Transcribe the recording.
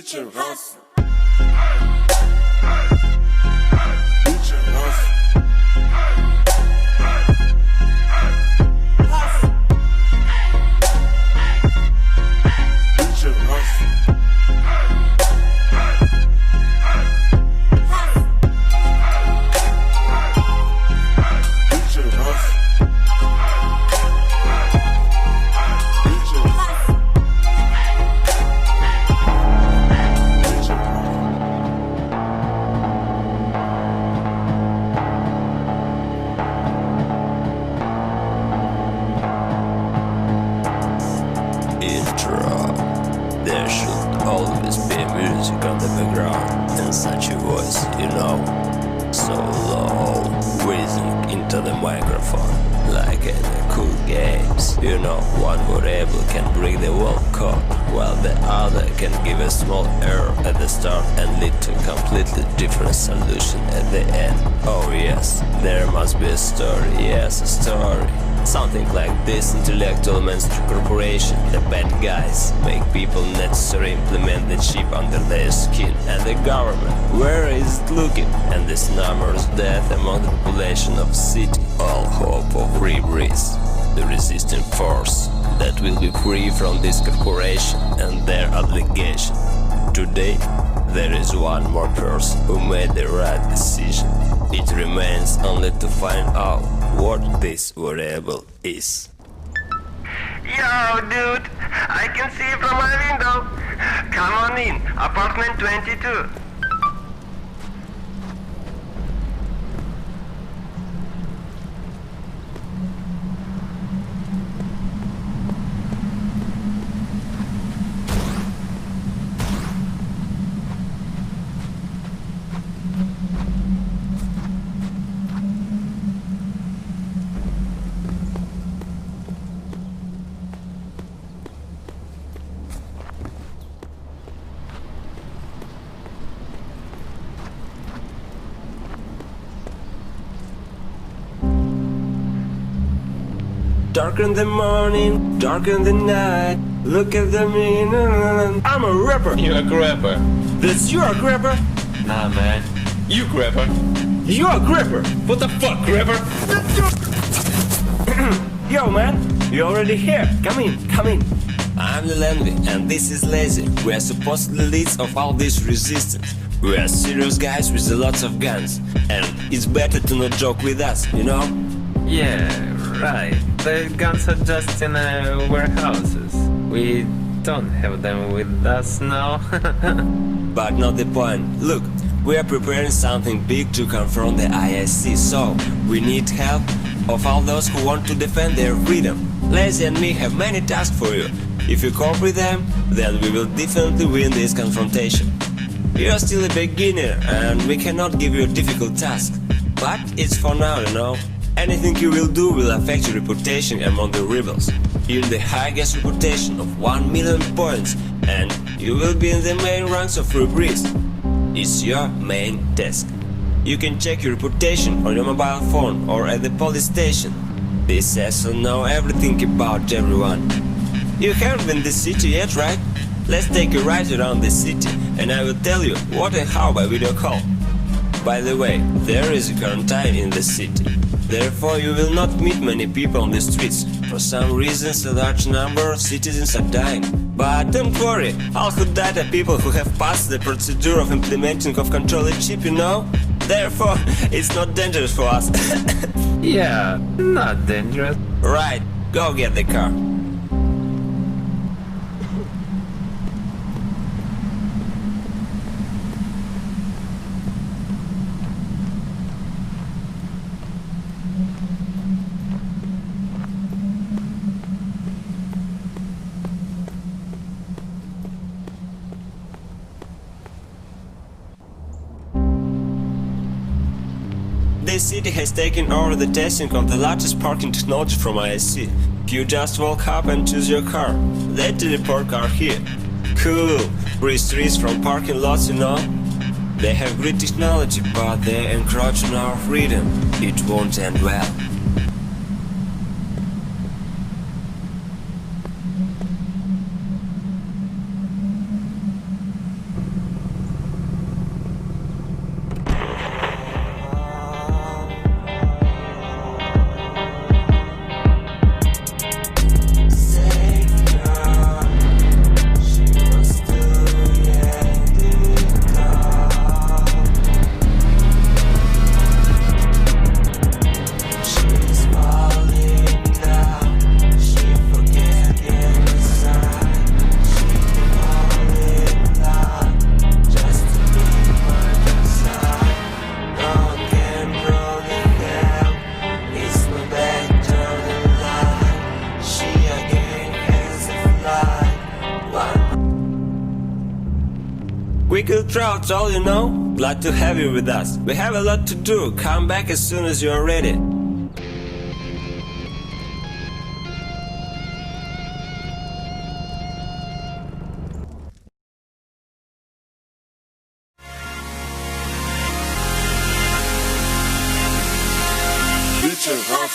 Future hustle. Future hustle. Future hustle. There should always be music on the background and such a voice, you know, so low, breathing into the microphone, like in the cool games. You know, one variable can break the whole code, while the other can give a small error at the start and lead to a completely different solution at the end. Oh yes, there must be a story, yes, a story. Something like this intellectual monster corporation, the bad guys, make people necessary implement the chip under their skin. And the government, where is it looking? And this numbers death among the population of city. All hope of free breeze, the resisting force that will be free from this corporation and their obligation. Today, there is one more person who made the right decision. It remains only to find out what this variable is. Yo, dude, I can see you from my window. Come on in, apartment 22. Dark in the morning, dark in the night. Look at the meaning. I'm a rapper. You're a grabber. That's you a grabber. Nah, man. You grabber. You're a grabber. What the fuck, grabber? Yo, man, you're already here. Come in, come in. I'm the Realme, and this is Lazy. We are supposedly leads of all this resistance. We are serious guys with a lot of guns, and it's better to not joke with us, you know? Yeah, right. The guns are just in warehouses. We don't have them with us now. But not the point. Look, we are preparing something big to confront the ISC, so we need help of all those who want to defend their freedom. Lazy and me have many tasks for you. If you cooperate them, then we will definitely win this confrontation. You are still a beginner and we cannot give you a difficult task. But it's for now, you know. Anything you will do will affect your reputation among the rebels. You're in the highest reputation of 1 million points, and you will be in the main ranks of Free Breeze. It's your main task. You can check your reputation on your mobile phone or at the police station. This says will know everything about everyone. You haven't been in the city yet, right? Let's take a ride around the city, and I will tell you what and how by video call. By the way, there is a quarantine in the city. Therefore, you will not meet many people on the streets. For some reasons, a large number of citizens are dying. But don't worry, all who died are people who have passed the procedure of implementing of controller chip, you know? Therefore, it's not dangerous for us. Yeah, not dangerous. Right, go get the car. The city has taken over the testing of the largest parking technology from ISC. You just walk up and choose your car. They teleport car here. Cool, free streets from parking lots, you know. They have great technology, but they encroach on our freedom. It won't end well. could throw all you know. Glad to have you with us. We have a lot to do. Come back as soon as you're ready. Future of